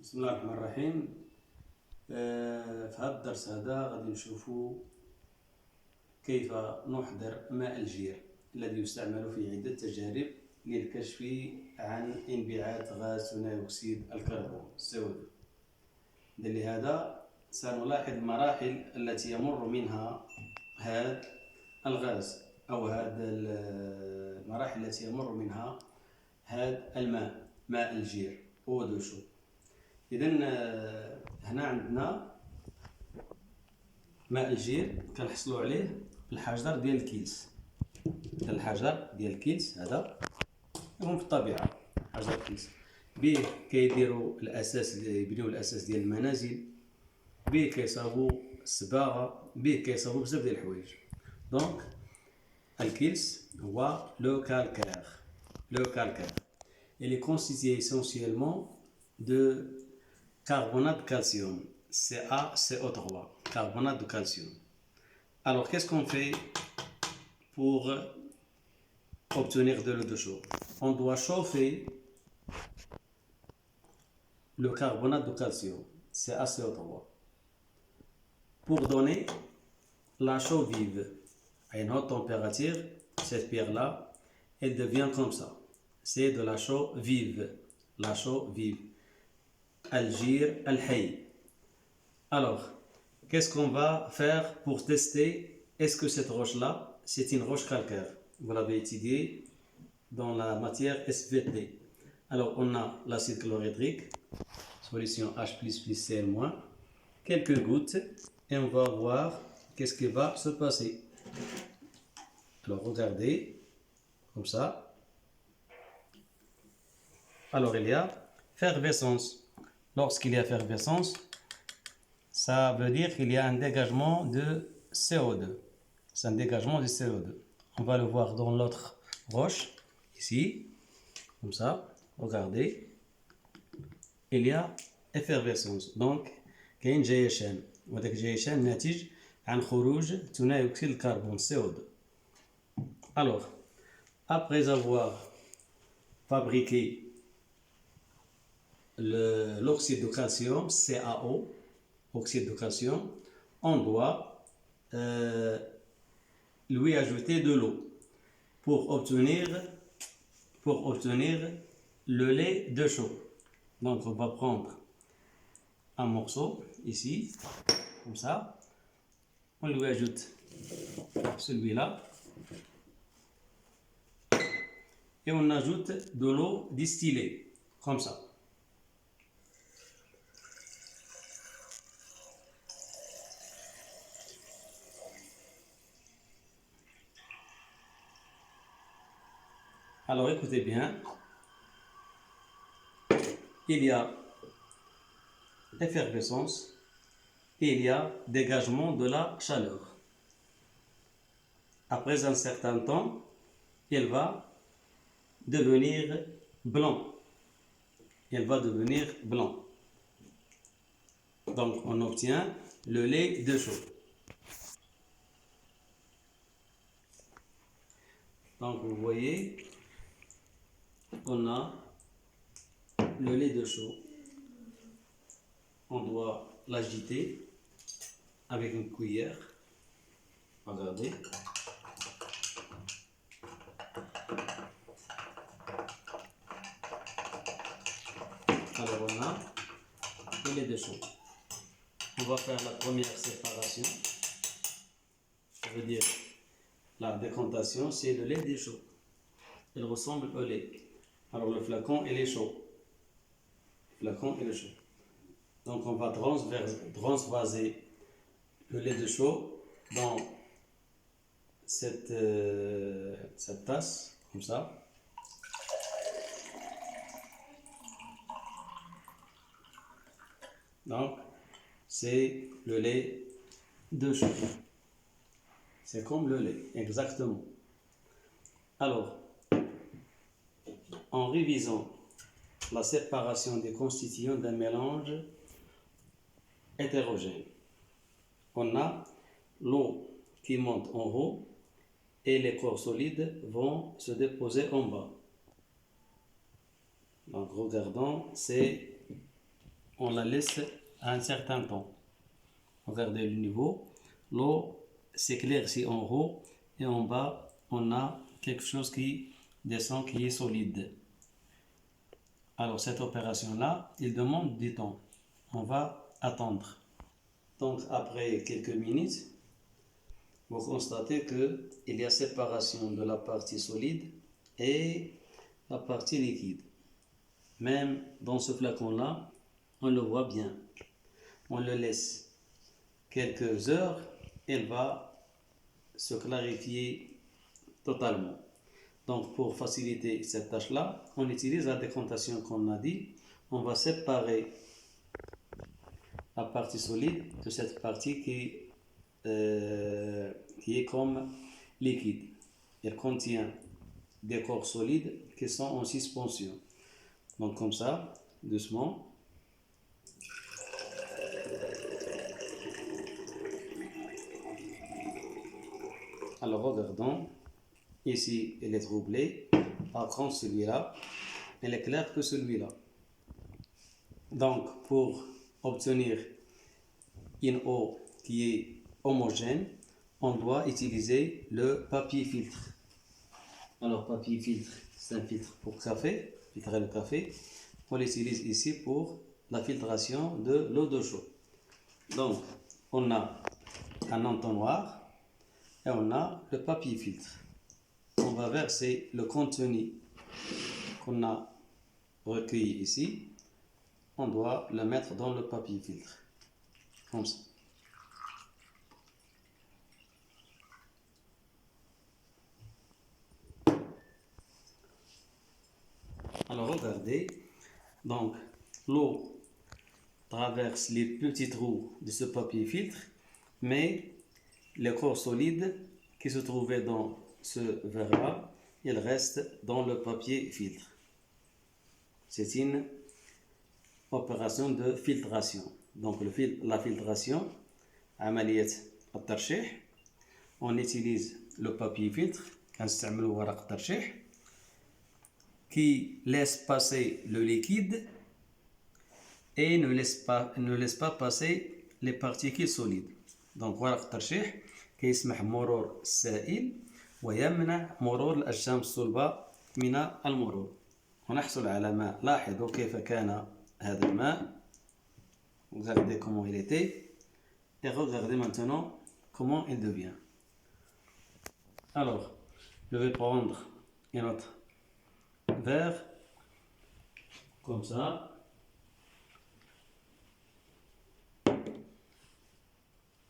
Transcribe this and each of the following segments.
بسم الله الرحمن الرحيم. في هذا الدرس هذا غادي نشوفوا كيف نحضر ماء الجير الذي يستعمل في عدة تجارب للكشف عن انبعاث غاز ثاني أكسيد الكربون CO2. لهذا سنلاحظ المراحل التي يمر منها هذا الغاز أو هذا المراحل التي يمر منها هذا الماء، ماء الجير eau de chaux. إذن هنا عندنا ماء الجير كنحصلوا عليه بالحجر ديال الكيلس. الحجر ديال الكيلس هذا يكون في الطبيعة حجر الكيلس، به كيديروا الأساس، يبنيو الأساس ديال المنازل، به كيصاوبوا الصباغة، به كيصاوبوا بزاف ديال الحوايج. دونك الكيلس هو لو calcaire. Le calcaire, il est constitué essentiellement de carbonate de calcium, CaCO3, carbonate de calcium. Alors, qu'est-ce qu'on fait pour obtenir de l'eau de chaux? On doit chauffer le carbonate de calcium, CaCO3, pour donner la chaux vive. À une haute température, cette pierre-là, elle devient comme ça. C'est de la chaux vive. La chaux vive. Al-Jir al-Hay. Alors, qu'est-ce qu'on va faire pour tester est-ce que cette roche-là, c'est une roche calcaire? Vous l'avez étudié dans la matière SVT. Alors, on a l'acide chlorhydrique, solution H++Cl-, quelques gouttes, et on va voir qu'est-ce qui va se passer. Alors, regardez, comme ça. Alors, il y a effervescence. Lorsqu'il y a effervescence, ça veut dire qu'il y a un dégagement de CO2. C'est un dégagement de CO2. On va le voir dans l'autre roche, ici, comme ça. Regardez. Il y a effervescence. Donc, كاين جيشان. وهذاك الجيشان ناتج عن خروج ثاني أكسيد الكربون CO2. Alors, après avoir fabriqué l'oxyde de calcium, CaO, oxyde de calcium, on doit lui ajouter de l'eau pour obtenir le lait de chaux. Donc on va prendre un morceau ici, comme ça, on lui ajoute celui-là et on ajoute de l'eau distillée, comme ça. Alors écoutez bien, il y a effervescence et il y a dégagement de la chaleur. Après un certain temps, il va devenir blanc. Il va devenir blanc. Donc on obtient le lait de chaux. Donc vous voyez, on a le lait de chaux. On doit l'agiter avec une cuillère. Regardez. Alors on a le lait de chaux. On va faire la première séparation. Ça veut dire la décantation, c'est le lait de chaux. Il ressemble au lait. Alors le flacon, il est chaud. Le flacon, il est chaud. Donc on va transvaser le lait de chaux dans cette tasse, comme ça. Donc c'est le lait de chaux. C'est comme le lait, exactement. Alors, en révisant la séparation des constituants d'un mélange hétérogène, on a l'eau qui monte en haut et les corps solides vont se déposer en bas. Donc regardons, c'est on la laisse à un certain temps. Regardez le niveau. L'eau s'éclaircit en haut et en bas, on a quelque chose qui descend, qui est solide. Alors cette opération-là, il demande du temps. On va attendre. Donc après quelques minutes, vous constatez qu'il y a séparation de la partie solide et la partie liquide. Même dans ce flacon-là, on le voit bien. On le laisse quelques heures, elle va se clarifier totalement. Donc pour faciliter cette tâche-là, on utilise la décantation qu'on a dit. On va séparer la partie solide de cette partie qui est comme liquide. Elle contient des corps solides qui sont en suspension. Donc comme ça, doucement. Alors regardons, ici elle est troublée, par contre celui-là, elle est claire que celui-là. Donc pour obtenir une eau qui est homogène, on doit utiliser le papier filtre. Alors papier filtre, c'est un filtre pour café, filtrer le café. On l'utilise ici pour la filtration de l'eau de chaud. Donc on a un entonnoir et on a le papier filtre. On va verser le contenu qu'on a recueilli ici. On doit le mettre dans le papier filtre, comme ça. Alors regardez, donc l'eau traverse les petits trous de ce papier filtre, mais les corps solides qui se trouvaient dans ce verre-là, ils restent dans le papier filtre. C'est une opération de filtration. Donc la filtration, عملية الترشيح, on utilise le papier filtre, كنستعملوا ورق الترشيح, qui laisse passer le liquide et ne laisse pas passer les particules solides. Donc ورق الترشيح كيسمح مرور السائل ويمنع مرور الأجسام الصلبة من المرور. ونحصل على ماء. لاحظوا كيف كان هذا الماء. Regardez comment il était et regardez maintenant comment il devient. Alors, je vais prendre un autre verre comme ça.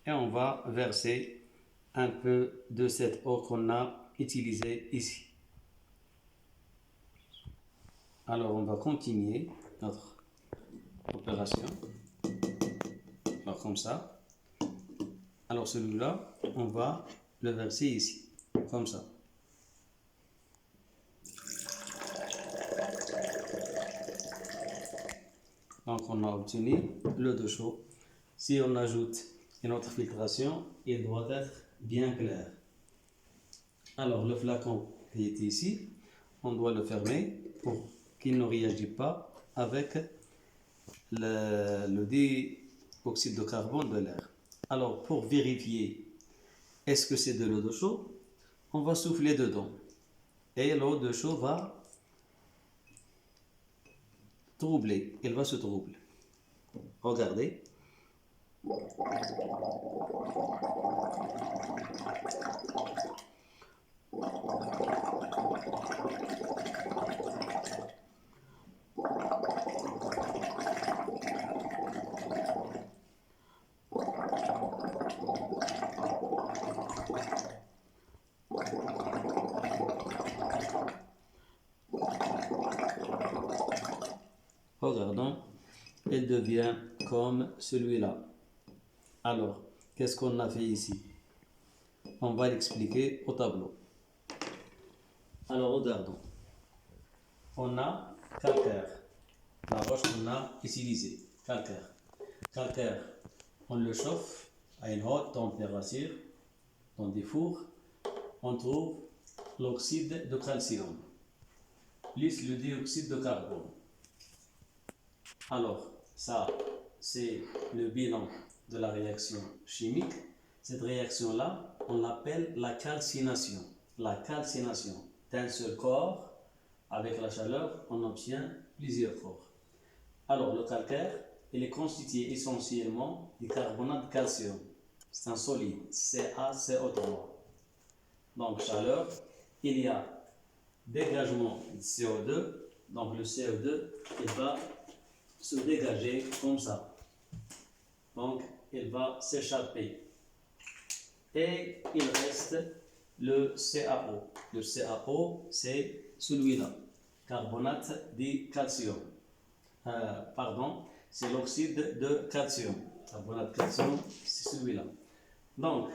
Et on va verser un peu de cette eau qu'on a utilisée ici. Alors on va continuer notre opération. Alors comme ça. Alors celui-là, on va le verser ici, comme ça. Donc on a obtenu l'eau de chaud. Si on ajoute une autre filtration, il doit être bien clair. Alors le flacon qui est ici, on doit le fermer pour qu'il ne réagisse pas avec le dioxyde de carbone de l'air. Alors pour vérifier est-ce que c'est de l'eau de chaud, on va souffler dedans et l'eau de chaud va troubler, elle va se troubler. Regardez. Regardons, elle devient comme celui-là. Alors, qu'est-ce qu'on a fait ici? On va l'expliquer au tableau. Alors, regardons. On a calcaire, la roche qu'on a utilisée, calcaire. Calcaire, on le chauffe à une haute température dans des fours. On trouve l'oxyde de calcium, plus le dioxyde de carbone. Alors, Ça, c'est le bilan de la réaction chimique. Cette réaction-là, on l'appelle la calcination. La calcination d'un seul corps, avec la chaleur, on obtient plusieurs corps. Alors, le calcaire, il est constitué essentiellement du carbonate de calcium. C'est un solide, CaCO3. Donc, chaleur, il y a dégagement de CO2. Donc, le CO2, il va se dégager comme ça. Donc, il va s'échapper. Et il reste le CaO. Le CaO, c'est celui-là, carbonate de calcium. Pardon, c'est l'oxyde de calcium. Carbonate de calcium, c'est celui-là. Donc,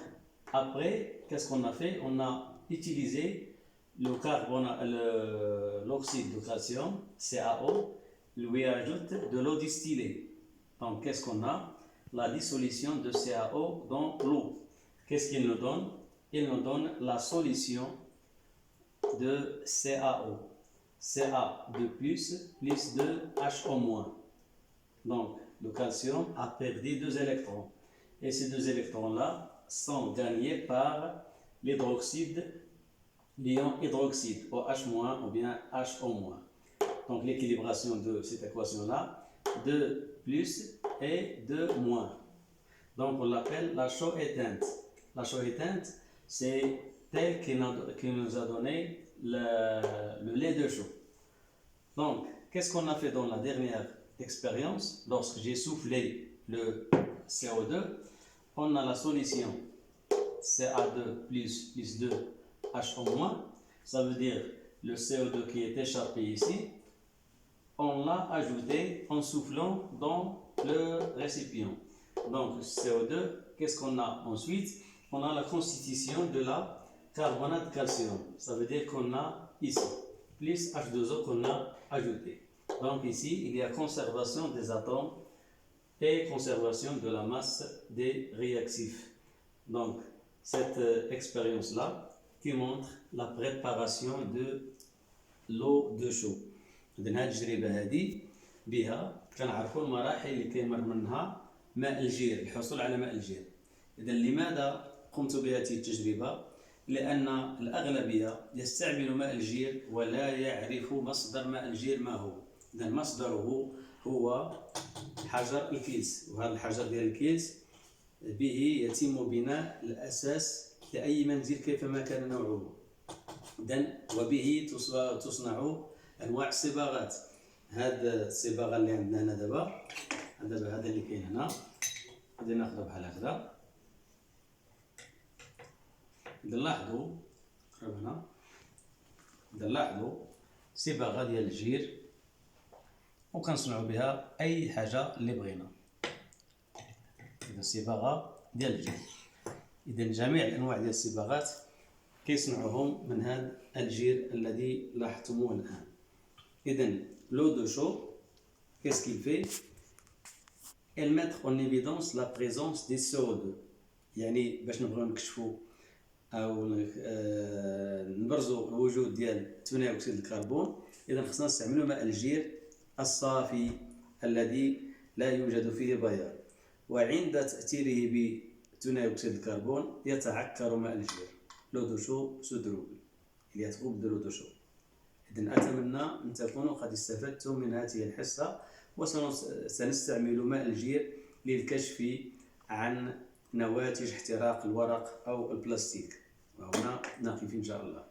après, qu'est-ce qu'on a fait? On a utilisé l'oxyde de calcium, CaO, lui ajoute de l'eau distillée. Donc, qu'est-ce qu'on a? La dissolution de CaO dans l'eau. Qu'est-ce qu'il nous donne? Il nous donne la solution de CaO. Ca2+, plus de HO-. Donc, le calcium a perdu 2 électrons. Et ces 2 électrons-là sont gagnés par l'hydroxyde, l'ion hydroxyde, OH- ou bien HO-. Donc, l'équilibration de cette équation-là, 2 plus et 2 moins. Donc, on l'appelle la chaux éteinte. La chaux éteinte, c'est tel qui nous a donné le lait de chaux. Donc, qu'est-ce qu'on a fait dans la dernière expérience? Lorsque j'ai soufflé le CO2, on a la solution Ca2 plus 2 HO-. Ça veut dire le CO2 qui est échappé ici, on l'a ajouté en soufflant dans le récipient. Donc, CO2, qu'est-ce qu'on a ensuite? On a la constitution de la carbonate de calcium. Ça veut dire qu'on a ici, plus H2O qu'on a ajouté. Donc ici, il y a conservation des atomes et conservation de la masse des réactifs. Donc, cette expérience-là qui montre la préparation de l'eau de chaux. إذن هذه التجربة هذه بها كنعرفوا المراحل اللي كيمر منها ماء الجير، الحصول على ماء الجير. إذن لماذا قمت بهذه التجربة؟ لأن الأغلبية يستعمل ماء الجير ولا يعرف مصدر ماء الجير ما هو. إذن مصدره هو حجر الكيلس، وهذا الحجر ديال الكيلس به يتم بناء الأساس لأي منزل كيفما كان نوعه. إذن وبه تصنع أنواع الصباغات. هذا الصباغة اللي عندنا هنا دابا هذا اللي كاين هنا، غادي ناخذو بحال هكذا. إذا نلاحظوا قرب هنا، إذا نلاحظوا صباغة ديال الجير وكنصنعوا بها أي حاجة اللي بغينا. إذا صباغة ديال الجير. إذا جميع الأنواع ديال الصباغات كيصنعوهم من هذا الجير الذي لاحظتموه الآن. إذن l'eau de chaux, qu'est-ce qu'il fait? Elle met en évidence la présence des CO2. يعني باش نبغيو نكشفوا أو نبرزوا الوجود ديال ثاني أكسيد الكربون، إذا خصنا نستعملوا ماء الجير الصافي الذي لا يوجد فيه بياض. وعند تأثيره بثاني أكسيد الكربون يتعكر ماء الجير. l'eau de chaux se droule. Il y a trop de l'eau de chaux. إذن أتمنى أن تكونوا قد استفدتم من هذه الحصة، وسنستعمل ماء الجير للكشف عن نواتج احتراق الورق أو البلاستيك. وهنا نقف إن شاء الله.